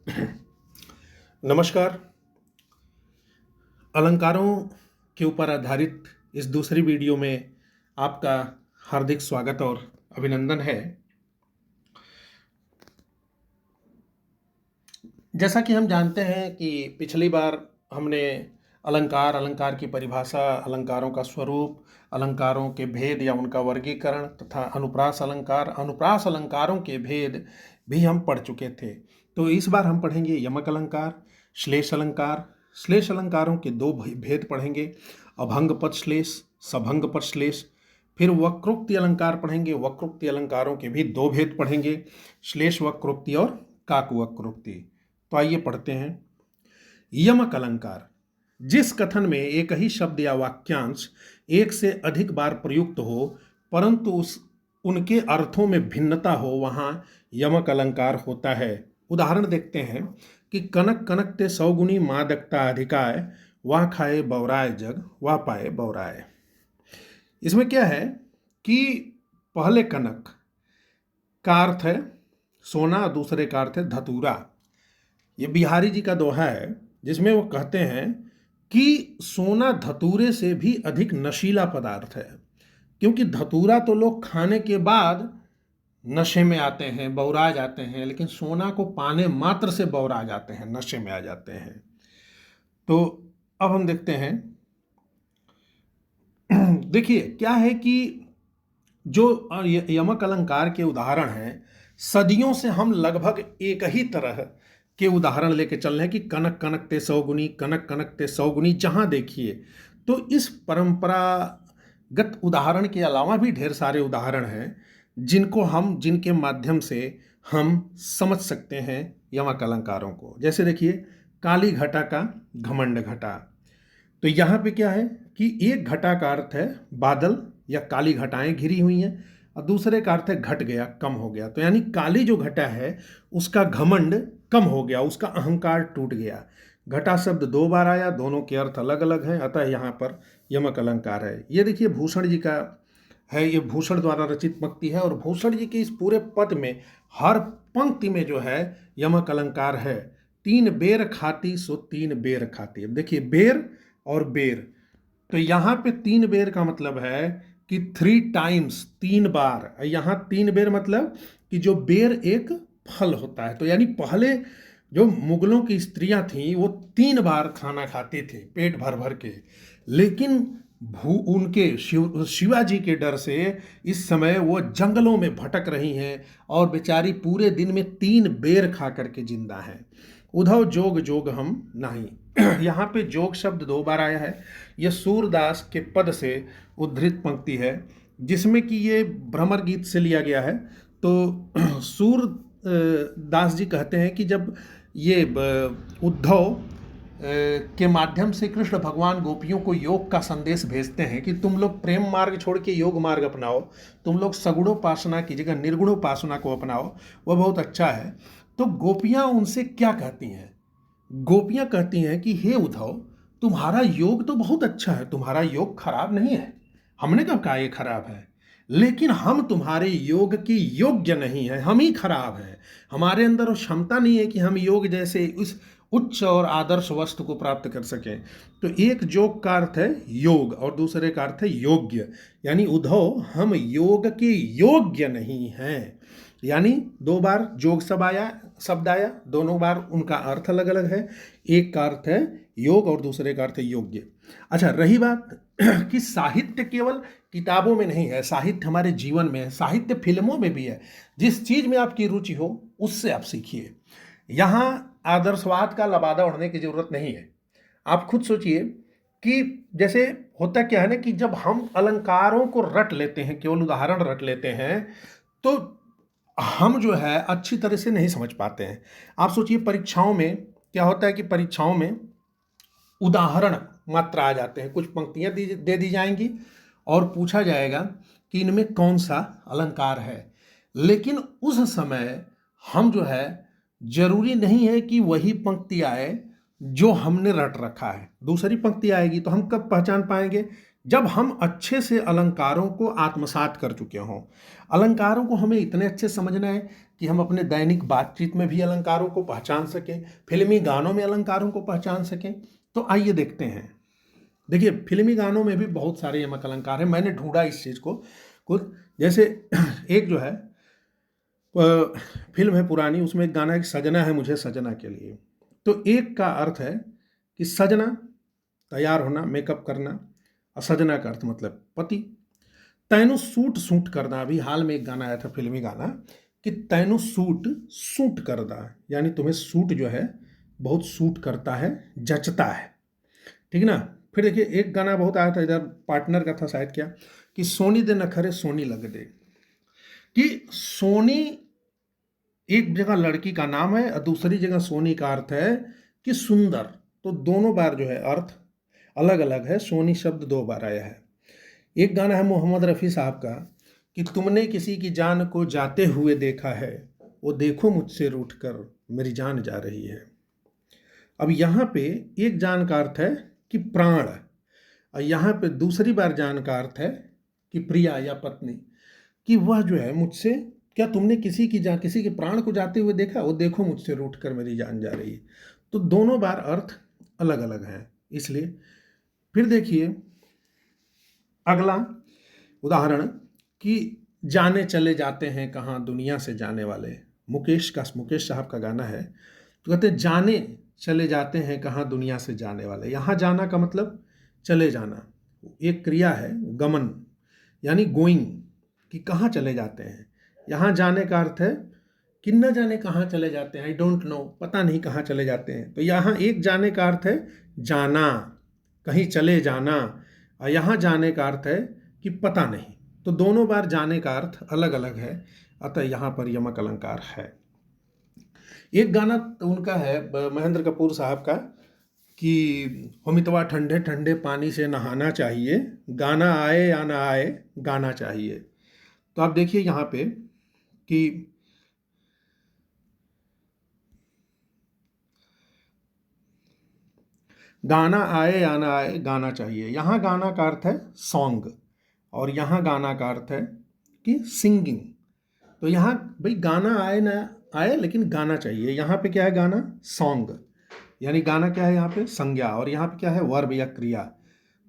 नमस्कार। अलंकारों के ऊपर आधारित इस दूसरी वीडियो में आपका हार्दिक स्वागत और अभिनंदन है। जैसा कि हम जानते हैं कि पिछली बार हमने अलंकार की परिभाषा, अलंकारों का स्वरूप, अलंकारों के भेद या उनका वर्गीकरण तथा अनुप्रास अलंकारों के भेद भी हम पढ़ चुके थे। तो इस बार हम पढ़ेंगे यमक अलंकार, श्लेष अलंकार। श्लेष अलंकारों के दो भेद पढ़ेंगे, अभंग पद श्लेष, सभंग पद श्लेष। फिर वक्रोक्ति अलंकार पढ़ेंगे, वक्रोक्ति अलंकारों के भी दो भेद पढ़ेंगे, श्लेष वक्रोक्ति और काक वक्रोक्ति। तो आइए पढ़ते हैं। यमक अलंकार, जिस कथन में एक ही शब्द या वाक्यांश एक से अधिक बार प्रयुक्त हो परंतु उनके अर्थों में भिन्नता हो, वहां यमक अलंकार होता है। उदाहरण देखते हैं कि कनक कनक ते सौगुनी मादकता अधिकाय, वह खाए बौराए जग वह पाए बौराए। इसमें क्या है कि पहले कनक का अर्थ है सोना, दूसरे का अर्थ है धतूरा। ये बिहारी जी का दोहा है जिसमें वो कहते हैं कि सोना धतूरे से भी अधिक नशीला पदार्थ है, क्योंकि धतूरा तो लोग खाने के बाद नशे में आते हैं, बौरा जाते हैं, लेकिन सोना को पाने मात्र से बौरा जाते हैं, नशे में आ जाते हैं। तो अब हम देखते हैं। देखिए क्या है कि जो यमक अलंकार के उदाहरण हैं, सदियों से हम लगभग एक ही तरह के उदाहरण लेके चल रहे हैं कि कनक कनक ते सौगुनी, कनक कनक ते सौगुनी। जहां देखिए तो इस परंपरागत उदाहरण के अलावा भी ढेर सारे उदाहरण हैं जिनके माध्यम से हम समझ सकते हैं यमक अलंकारों को। जैसे देखिए काली घटा का घमंड घटा। तो यहाँ पे क्या है कि एक घटा का अर्थ है बादल या काली घटाएं घिरी हुई हैं, और दूसरे का अर्थ है घट गया, कम हो गया। तो यानी काली जो घटा है उसका घमंड कम हो गया, उसका अहंकार टूट गया। घटा शब्द दो बार आया, दोनों के अर्थ अलग अलग हैं, अतः यहाँ पर यमक अलंकार है। ये देखिए भूषण जी का है, ये भूषण द्वारा रचित पंक्ति है, और भूषण जी के इस पूरे पद में हर पंक्ति में जो है यमक अलंकार है। तीन बेर खाती सो तीन बेर खाती। अब देखिए बेर और बेर, तो यहाँ पे तीन बेर का मतलब है कि 3 टाइम्स, 3 बार। यहाँ 3 बेर मतलब कि जो बेर एक फल होता है। तो यानी पहले जो मुगलों की स्त्रियां थीं वो 3 बार खाना खाती थी पेट भर भर के, लेकिन उनके शिवाजी के डर से इस समय वो जंगलों में भटक रही हैं और बेचारी पूरे दिन में 3 बेर खा करके जिंदा हैं। उधव जोग जोग हम नहीं। यहाँ पे जोग शब्द 2 बार आया है। यह सूरदास के पद से उद्धृत पंक्ति है जिसमें कि ये भ्रमर गीत से लिया गया है। तो सूरदास जी कहते हैं कि जब ये उद्धव के माध्यम से कृष्ण भगवान गोपियों को योग का संदेश भेजते हैं कि तुम लोग प्रेम मार्ग छोड़ के योग मार्ग अपनाओ, तुम लोग सगुणोपासना की जगह निर्गुणोपासना को अपनाओ, वह बहुत अच्छा है। तो गोपियां उनसे क्या कहती हैं? गोपियां कहती हैं कि हे उद्धव, तुम्हारा योग तो बहुत अच्छा है, तुम्हारा योग खराब नहीं है, हमने कब कहा ये खराब है, लेकिन हम तुम्हारे योग की योग्य नहीं है, हम ही खराब हैं। हमारे अंदर वो क्षमता नहीं है कि हम योग जैसे उस उच्च और आदर्श वस्तु को प्राप्त कर सकें। तो एक जोग का अर्थ है योग और दूसरे का अर्थ है योग्य। यानी उद्धव, हम योग के योग्य नहीं हैं। यानी 2 बार जोग शब्द आया, दोनों बार उनका अर्थ अलग अलग है। एक का अर्थ है योग और दूसरे का अर्थ है योग्य। अच्छा, रही बात कि साहित्य केवल किताबों में नहीं है, साहित्य हमारे जीवन में है, साहित्य फिल्मों में भी है। जिस चीज में आपकी रुचि हो उससे आप सीखिए। यहाँ आदर्शवाद का लबादा उड़ने की जरूरत नहीं है। आप खुद सोचिए कि जैसे होता क्या है ना कि जब हम अलंकारों को रट लेते हैं, केवल उदाहरण रट लेते हैं, तो हम जो है अच्छी तरह से नहीं समझ पाते हैं। आप सोचिए परीक्षाओं में क्या होता है कि परीक्षाओं में उदाहरण मात्र आ जाते हैं, कुछ पंक्तियां दे दी जाएंगी और पूछा जाएगा कि इनमें कौन सा अलंकार है। लेकिन उस समय हम जो है जरूरी नहीं है कि वही पंक्ति आए जो हमने रट रखा है, दूसरी पंक्ति आएगी। तो हम कब पहचान पाएंगे? जब हम अच्छे से अलंकारों को आत्मसात कर चुके हों। अलंकारों को हमें इतने अच्छे समझना है कि हम अपने दैनिक बातचीत में भी अलंकारों को पहचान सकें, फिल्मी गानों में अलंकारों को पहचान सकें। तो आइए देखते हैं। देखिए, फिल्मी गानों में भी बहुत सारे यमक अलंकार हैं। मैंने ढूंढा इस चीज़ को खुद। जैसे एक जो है फिल्म है पुरानी, उसमें एक गाना है कि सजना है मुझे सजना के लिए। तो एक का अर्थ है कि सजना, तैयार होना, मेकअप करना, और सजना का अर्थ मतलब पति। तैनु सूट सूट करना, अभी हाल में एक गाना आया था फिल्मी गाना कि तैनु सूट सूट करना, यानी तुम्हें सूट जो है बहुत सूट करता है, जचता है, ठीक ना। फिर देखिए एक गाना बहुत आया था, इधर पार्टनर का था शायद, क्या कि सोनी दे नखरे सोनी लग दे। कि सोनी एक जगह लड़की का नाम है और दूसरी जगह सोनी का अर्थ है कि सुंदर। तो दोनों बार जो है अर्थ अलग अलग है, सोनी शब्द दो बार आया है। एक गाना है मोहम्मद रफ़ी साहब का कि तुमने किसी की जान को जाते हुए देखा है, वो देखो मुझसे रूठ कर मेरी जान जा रही है। अब यहाँ पे एक जान का अर्थ है कि प्राण, और यहाँ पे दूसरी बार जान का अर्थ है कि प्रिया या पत्नी, कि वह जो है मुझसे, क्या तुमने किसी के प्राण को जाते हुए देखा, वो देखो मुझसे रूठ कर मेरी जान जा रही है। तो दोनों बार अर्थ अलग अलग हैं, इसलिए। फिर देखिए अगला उदाहरण कि जाने चले जाते हैं कहाँ दुनिया से जाने वाले। मुकेश साहब का गाना है। तो कहते हैं जाने चले जाते हैं कहाँ दुनिया से जाने वाले। यहाँ जाना का मतलब चले जाना, एक क्रिया है गमन, यानी गोइंग, कि कहाँ चले जाते हैं। यहाँ जाने का अर्थ है कि न जाने कहाँ चले जाते हैं, आई डोंट नो, पता नहीं कहाँ चले जाते हैं। तो यहाँ एक जाने का अर्थ है जाना, कहीं चले जाना, और यहाँ जाने का अर्थ है कि पता नहीं। तो दोनों बार जाने का अर्थ अलग अलग है, अतः यहाँ पर यमक अलंकार है। एक गाना उनका है महेंद्र कपूर साहब का कि होमितवा ठंडे ठंडे पानी से नहाना चाहिए, गाना आए या ना आए गाना चाहिए। तो आप देखिए यहाँ पे कि गाना आए या ना आए गाना चाहिए, यहाँ गाना का अर्थ है सॉन्ग, और यहाँ गाना का अर्थ है कि सिंगिंग। तो यहाँ भाई गाना आए ना आए लेकिन गाना चाहिए। यहाँ पे क्या है, गाना सॉन्ग, यानी गाना क्या है यहाँ पे संज्ञा, और यहाँ पे क्या है वर्ब या क्रिया।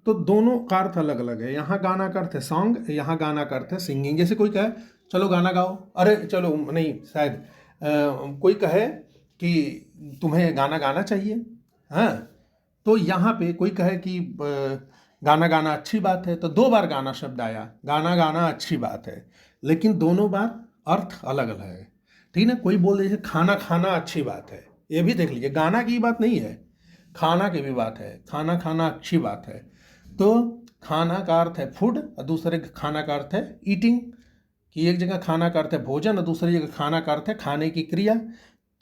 तो दोनों का अर्थ अलग अलग है। यहाँ गाना का अर्थ है सॉन्ग, यहाँ गाना का अर्थ है सिंगिंग। जैसे कोई कहे चलो गाना गाओ, अरे चलो नहीं, शायद कोई कहे कि तुम्हें गाना गाना चाहिए, हाँ, तो यहाँ पे कोई कहे कि गाना गाना अच्छी बात है, तो दो बार गाना शब्द आया, गाना गाना अच्छी बात है, लेकिन दोनों बार अर्थ अलग अलग है, ठीक ना। कोई बोल दीजिए खाना खाना अच्छी बात है, ये भी देख लीजिए, गाना की बात नहीं है, खाना की भी बात है, खाना खाना अच्छी बात है। तो खाना का अर्थ है फूड, और दूसरे खाना का अर्थ है ईटिंग, कि एक जगह खाना का अर्थ है भोजन और दूसरी जगह खाना का अर्थ है खाने की क्रिया।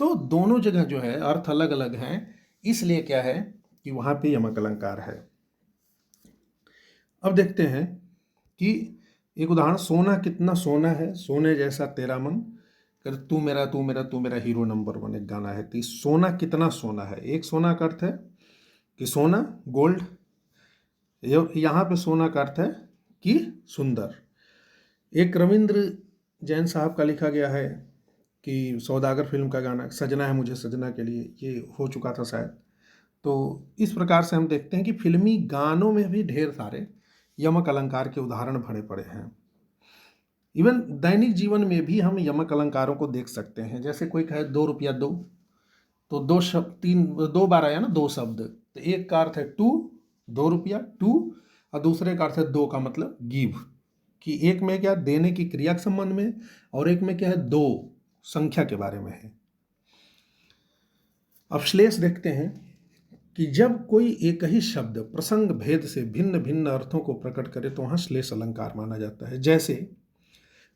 तो दोनों जगह जो है अर्थ अलग अलग हैं, इसलिए क्या है कि वहाँ पे यमक अलंकार है। अब देखते हैं कि एक उदाहरण, सोना कितना सोना है सोने जैसा तेरा मन, कर तू मेरा तू मेरा तू मेरा हीरो नंबर 1 एक गाना है। तो सोना कितना सोना है, एक सोना का अर्थ है कि सोना गोल्ड, यहाँ पे सोना का अर्थ है कि सुंदर। एक रविंद्र जैन साहब का लिखा गया है कि सौदागर फिल्म का गाना सजना है मुझे सजना के लिए, ये हो चुका था शायद। तो इस प्रकार से हम देखते हैं कि फिल्मी गानों में भी ढेर सारे यमक अलंकार के उदाहरण भरे पड़े हैं। इवन दैनिक जीवन में भी हम यमक अलंकारों को देख सकते हैं। जैसे कोई कहे 2 रुपया दो, तो दो शब्द, दो बार आया ना दो शब्द, तो एक का अर्थ है टू, 2 रुपया टू, और दूसरे का अर्थ है दो का मतलब गिव, कि एक में क्या देने की क्रिया के संबंध में, और एक में क्या है दो संख्या के बारे में है। अब श्लेष देखते हैं कि जब कोई एक ही शब्द प्रसंग भेद से भिन्न भिन्न अर्थों को प्रकट करे तो वहाँ श्लेष अलंकार माना जाता है। जैसे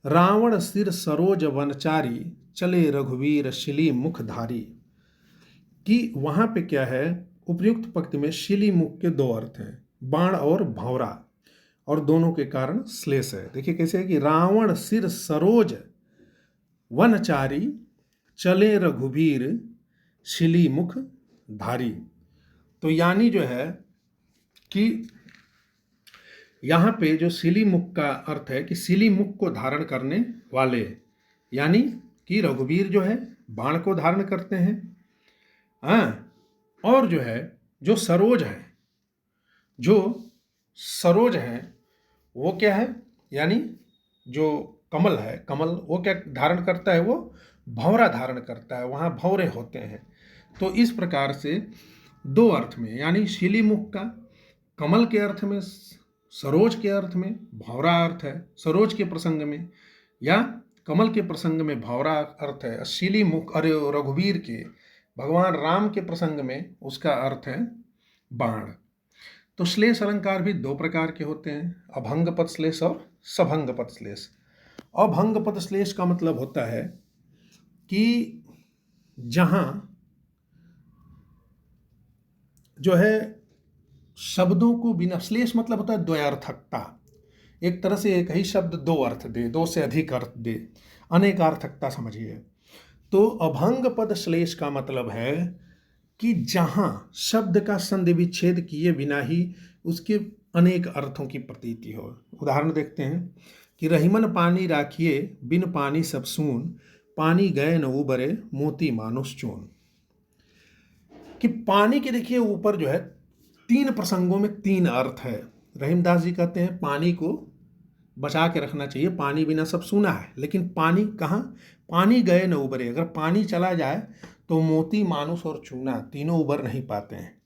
रावण सिर सरोज वनचारी, चले रघुवीर शिली मुखधारी, कि वहाँ पे क्या है, उपयुक्त पंक्ति में शिली मुख के दो अर्थ हैं, बाण और भंवरा, और दोनों के कारण श्लेष है। देखिए कैसे है कि रावण सिर सरोज वनचारी, चले रघुवीर शिली मुख धारी। तो यानी जो है कि यहाँ पे जो शिली मुख का अर्थ है कि शिली मुख को धारण करने वाले, यानी कि रघुवीर जो है बाण को धारण करते हैं। हाँ, और जो है जो सरोज है वो क्या है, यानी जो कमल है, कमल वो क्या धारण करता है, वो भंवरा धारण करता है, वहाँ भंवरे होते हैं। तो इस प्रकार से दो अर्थ में, यानी शिलीमुख का कमल के अर्थ में, सरोज के अर्थ में भंवरा अर्थ है सरोज के प्रसंग में, या कमल के प्रसंग में भंवरा अर्थ है। शिलीमुख अरे रघुवीर के भगवान राम के प्रसंग में उसका अर्थ है बाण। तो श्लेष अलंकार भी दो प्रकार के होते हैं, अभंग पद श्लेष और सभंग पद श्लेष। अभंग पद श्लेष का मतलब होता है कि जहां जो है शब्दों को बिना, श्लेष मतलब होता है द्वयार्थकता, एक तरह से एक ही शब्द दो अर्थ दे, दो से अधिक अर्थ दे, अनेकार्थकता समझिए। तो अभंग पद श्लेष का मतलब है कि जहां शब्द का संधि विच्छेद किए बिना ही उसके अनेक अर्थों की प्रतीति हो। उदाहरण देखते हैं कि रहीमन पानी राखिए बिन पानी सब सून, पानी गए न उबरे मोती मानुष चून। कि पानी के देखिए ऊपर जो है तीन प्रसंगों में तीन अर्थ है। रहीमदास जी कहते हैं पानी को बचा के रखना चाहिए, पानी बिना सब सूना है, लेकिन पानी कहाँ, पानी गए न उबरे, अगर पानी चला जाए तो मोती मानुष और चूना तीनों उबर नहीं पाते हैं।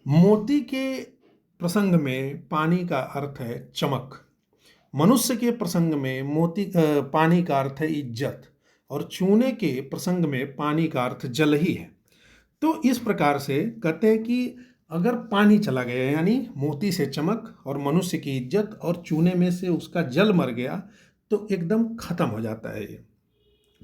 मोती के प्रसंग में पानी का अर्थ है चमक, मनुष्य के प्रसंग में पानी का अर्थ है इज्जत, और चूने के प्रसंग में पानी का अर्थ जल ही है। तो इस प्रकार से कहते हैं कि अगर पानी चला गया, यानी मोती से चमक और मनुष्य की इज्जत और चूने में से उसका जल मर गया, तो एकदम खत्म हो जाता है, ये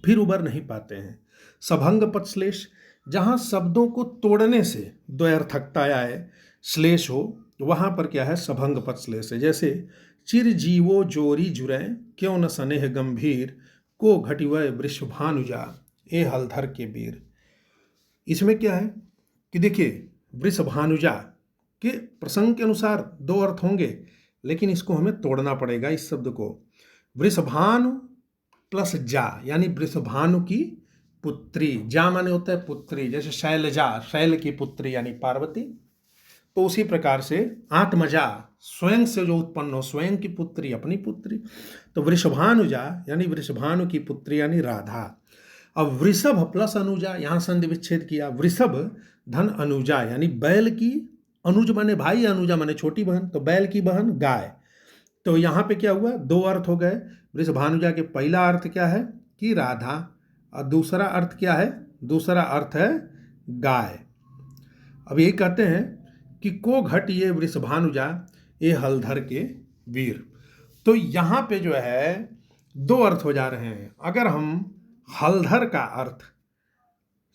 फिर उबर नहीं पाते हैं। सभंग पद श्लेष, जहाँ शब्दों को तोड़ने से द्वयार्थकता आए, श्लेष हो, वहाँ पर क्या है, सभंग पद श्लेष है। जैसे चिर जीवो जोरी जुरै क्यों न स्नेह गंभीर, को घटिवय वृषभानुजा ए हलधर के वीर। इसमें क्या है कि देखिए वृषभानुजा के प्रसंग के अनुसार दो अर्थ होंगे, लेकिन इसको हमें तोड़ना पड़ेगा, इस शब्द को। वृषभानु प्लस जा, यानी वृषभानु की पुत्री, जा माने होता है पुत्री, जैसे शैलजा, शैल की पुत्री यानी पार्वती। तो उसी प्रकार से आत्मजा, स्वयं से जो उत्पन्न हो, स्वयं की पुत्री, अपनी पुत्री। तो वृषभानुजा यानी वृषभानु की पुत्री यानी राधा। अब वृषभ प्लस अनुजा, यहाँ संधि विच्छेद किया, वृषभ धन अनुजा, यानी बैल की, अनुज माने भाई, अनुजा माने छोटी बहन, तो बैल की बहन गाय। तो यहाँ पे क्या हुआ, दो अर्थ हो गए। वृषभानुजा के पहला अर्थ क्या है कि राधा, और दूसरा अर्थ क्या है, दूसरा अर्थ है गाय। अब यही कहते हैं कि को घट ये वृषभानुजा ये हलधर के वीर। तो यहाँ पे जो है दो अर्थ हो जा रहे हैं। अगर हम हलधर का अर्थ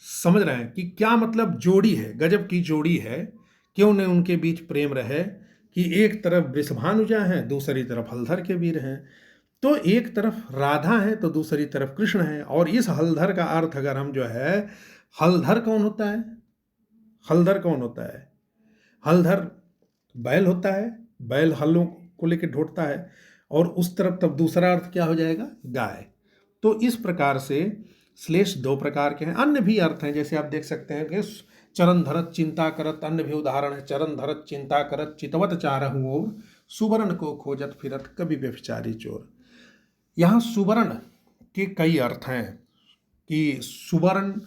समझ रहे हैं कि क्या मतलब जोड़ी है, गजब की जोड़ी है, क्यों न उनके बीच प्रेम रहे, कि एक तरफ वृषभानुजा है, दूसरी तरफ हलधर के वीर हैं। तो एक तरफ राधा है तो दूसरी तरफ कृष्ण है। और इस हलधर का अर्थ अगर हम जो है, हलधर कौन होता है, हलधर कौन होता है, हलधर बैल होता है, बैल हलों को लेकर ढोटता है, और उस तरफ तब दूसरा अर्थ क्या हो जाएगा, गाय। तो इस प्रकार से श्लेष दो प्रकार के हैं। अन्य भी अर्थ हैं, जैसे आप देख सकते हैं कि चरण धरत चिंता करत, अन्य भी उदाहरण है, चरण धरत चिंता करत चितवत चारहु ओर, सुवर्ण को खोजत फिरत कवि व्यभिचारी चोर। यहाँ सुवर्ण के कई अर्थ हैं, कि सुवर्ण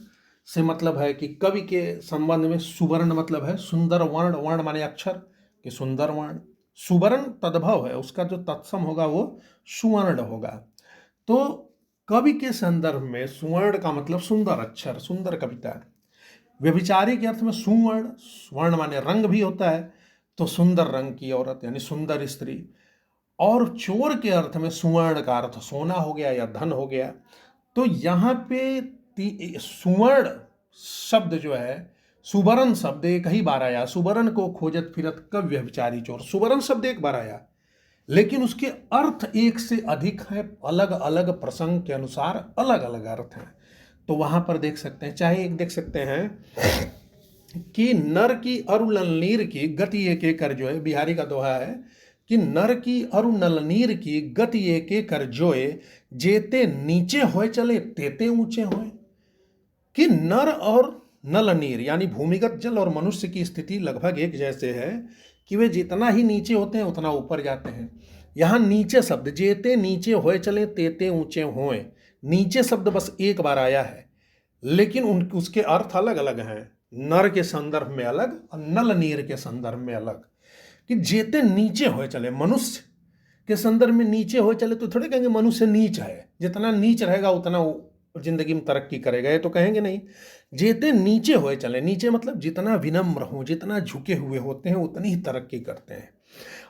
से मतलब है कि कवि के संबंध में सुवर्ण मतलब है सुंदर वर्ण, वर्ण माने अक्षर, कि सुंदर वर्ण। सुवर्ण तद्भव है, उसका जो तत्सम होगा वो सुवर्ण होगा। तो कवि के संदर्भ में सुवर्ण का मतलब सुंदर अक्षर, सुंदर कविता। व्यभिचारी के अर्थ में सुवर्ण, स्वर्ण माने रंग भी होता है, तो सुंदर रंग की औरत यानी सुंदर स्त्री। और चोर के अर्थ में सुवर्ण का अर्थ सोना हो गया या धन हो गया। तो यहाँ पे सुवर्ण शब्द जो है, सुवर्ण शब्द एक ही बार आया, सुवर्ण को खोजत फिरत कवि व्यभिचारी चोर, सुवर्ण शब्द एक बार आया, लेकिन उसके अर्थ एक से अधिक है, अलग अलग प्रसंग के अनुसार अलग अलग अर्थ हैं। तो वहां पर देख सकते हैं, चाहे एक देख सकते हैं कि नर की अरुलनीर की गति एक एक कर, जो है बिहारी का दोहा है कि नर की और नलनीर की गति एके कर जोए, जेते नीचे होए चले तेते ऊंचे होए। कि नर और नलनीर यानी भूमिगत जल और मनुष्य की स्थिति लगभग एक जैसे है कि वे जितना ही नीचे होते हैं उतना ऊपर जाते हैं। यहाँ नीचे शब्द, जेते नीचे होए चले तेते ऊंचे होए, नीचे शब्द बस एक बार आया है, लेकिन उसके अर्थ अलग अलग हैं। नर के संदर्भ में अलग और नल नीर के संदर्भ में अलग। कि जेते नीचे होए चले, मनुष्य के संदर्भ में नीचे होए चले तो थोड़े कहेंगे मनुष्य नीच है, जितना नीच रहेगा उतना जिंदगी में तरक्की करेगा, ये तो कहेंगे नहीं। जेते नीचे होए चले, नीचे मतलब जितना विनम्र हो, जितना झुके हुए होते हैं उतनी ही तरक्की करते हैं।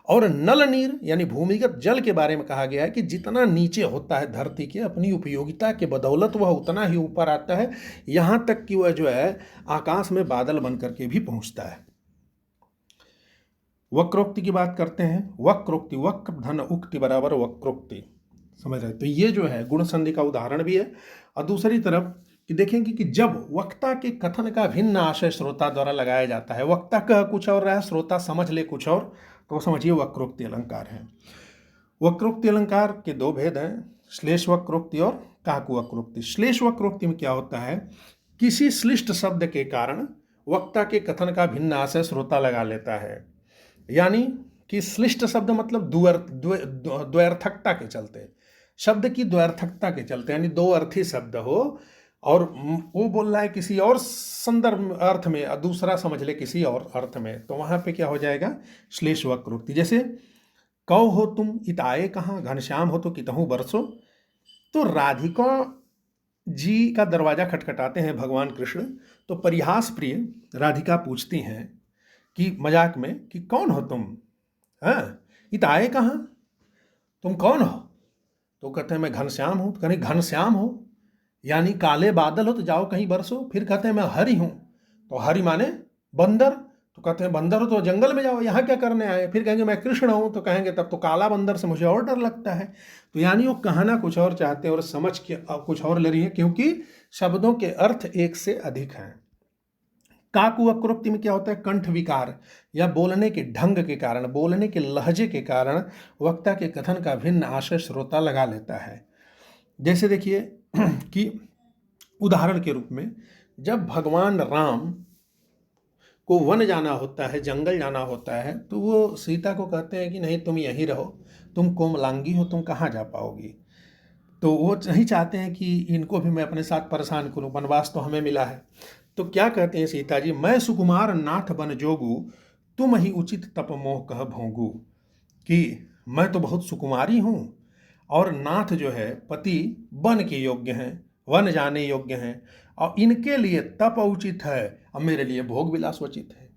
और नल नीर यानी भूमिगत जल के बारे में कहा गया है कि जितना नीचे होता है धरती के, अपनी उपयोगिता के बदौलत वह उतना ही ऊपर आता है, यहां तक कि वह जो है आकाश में बादल बन करके भी पहुंचता है। वक्रोक्ति की बात करते हैं। वक्रोक्ति, वक्र धन उक्ति बराबर वक्रोक्ति, समझ रहे। तो ये जो है गुण संधि का उदाहरण भी है। और दूसरी तरफ कि देखेंगे कि जब वक्ता के कथन का भिन्न आशय श्रोता द्वारा लगाया जाता है, वक्ता कह कुछ और रहा है, श्रोता समझ ले कुछ और, तो समझिए वक्रोक्ति अलंकार है। वक्रोक्ति अलंकार के दो भेद हैं, श्लेष वक्रोक्ति और काकु वक्रोक्ति। श्लेष वक्रोक्ति में क्या होता है, किसी श्लिष्ट शब्द के कारण वक्ता के कथन का भिन्न आशय श्रोता लगा लेता है। यानी कि श्लिष्ट शब्द मतलब द्व्यर्थकता के चलते, शब्द की द्व्यर्थकता के चलते, यानी दो अर्थी शब्द हो और वो बोल रहा है किसी और संदर्भ अर्थ में और दूसरा समझ ले किसी और अर्थ में, तो वहां पे क्या हो जाएगा, श्लेष वक्रोक्ति। जैसे कौ हो तुम इताए कहाँ, घनश्याम हो तो कितहु बरसो। तो राधिका जी का दरवाजा खटखटाते हैं भगवान कृष्ण, तो परिहास प्रिय राधिका पूछती हैं कि मजाक में कि कौन हो तुम, हाँ इताए कहाँ, तुम कौन हो। तो कहते हैं मैं घनश्याम हूँ। तो कहने घनश्याम हो यानी काले बादल हो तो जाओ कहीं बरसो। फिर कहते हैं मैं हरि हूँ, तो हरि माने बंदर, तो कहते हैं बंदर हो तो जंगल में जाओ, यहाँ क्या करने आए। फिर कहेंगे मैं कृष्ण हूँ, तो कहेंगे तब तो काला बंदर से मुझे और डर लगता है। तो यानी वो कहना कुछ और चाहते हैं और समझ के कुछ और ले रही है, क्योंकि शब्दों के अर्थ एक से अधिक हैं। काकु वक्रोक्ति में क्या होता है, कंठ विकार या बोलने के ढंग के कारण, बोलने के लहजे के कारण वक्ता के कथन का भिन्न आशय श्रोता लगा लेता है। जैसे देखिए कि उदाहरण के रूप में जब भगवान राम को वन जाना होता है, जंगल जाना होता है, तो वो सीता को कहते हैं कि नहीं तुम यहीं रहो, तुम कोमलांगी हो, तुम कहाँ जा पाओगी। तो वो नहीं चाहते हैं कि इनको भी मैं अपने साथ परेशान करूं, वनवास तो हमें मिला है। तो क्या कहते हैं सीता जी, मैं सुकुमार नाथ बन जोगू, तुम ही उचित तप मोह कह भोगू। कि मैं तो बहुत सुकुमारी हूँ और नाथ जो है पति वन के योग्य हैं, वन जाने योग्य हैं, और इनके लिए तप उचित है और मेरे लिए भोग विलास उचित है।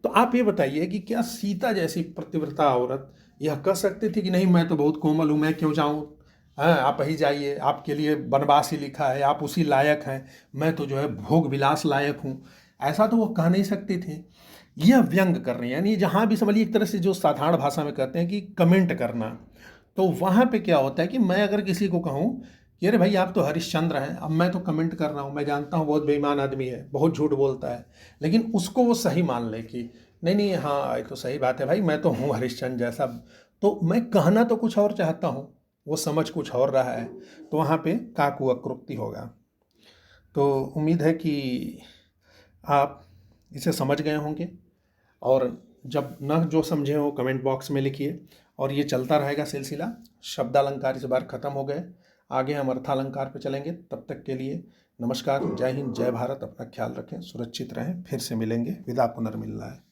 तो आप ये बताइए कि क्या सीता जैसी पतिव्रता औरत यह कह सकती थी कि नहीं मैं तो बहुत कोमल हूँ, मैं क्यों जाऊँ, हाँ आप ही जाइए, आपके लिए वनवास ही लिखा है, आप उसी लायक हैं, मैं तो जो है भोग विलास लायक हूँ। ऐसा तो वो कह नहीं सकती थी। यह व्यंग कर रही है, यानी जहाँ भी समझिए एक तरह से जो साधारण भाषा में कहते हैं कि कमेंट करना। तो वहाँ पे क्या होता है कि मैं अगर किसी को कहूँ कि अरे भाई आप तो हरिश्चंद्र हैं, अब मैं तो कमेंट कर रहा हूँ, मैं जानता हूँ बहुत बेईमान आदमी है, बहुत झूठ बोलता है, लेकिन उसको वो सही मान ले कि नहीं नहीं हाँ ये तो सही बात है भाई, मैं तो हूँ हरिश्चंद्र जैसा। तो मैं कहना तो कुछ और चाहता हूँ, वो समझ कुछ और रहा है, तो वहाँ पे काकु वक्रोक्ति होगा। तो उम्मीद है कि आप इसे समझ गए होंगे, और जब न जो समझे हो कमेंट बॉक्स में लिखिए, और ये चलता रहेगा सिलसिला। शब्दालंकार इस बार ख़त्म हो गए, आगे हम अर्थालंकार पे चलेंगे। तब तक के लिए नमस्कार, जय हिंद, जय भारत, अपना ख्याल रखें, सुरक्षित रहें, फिर से मिलेंगे, विदा पुनर्मिलना है।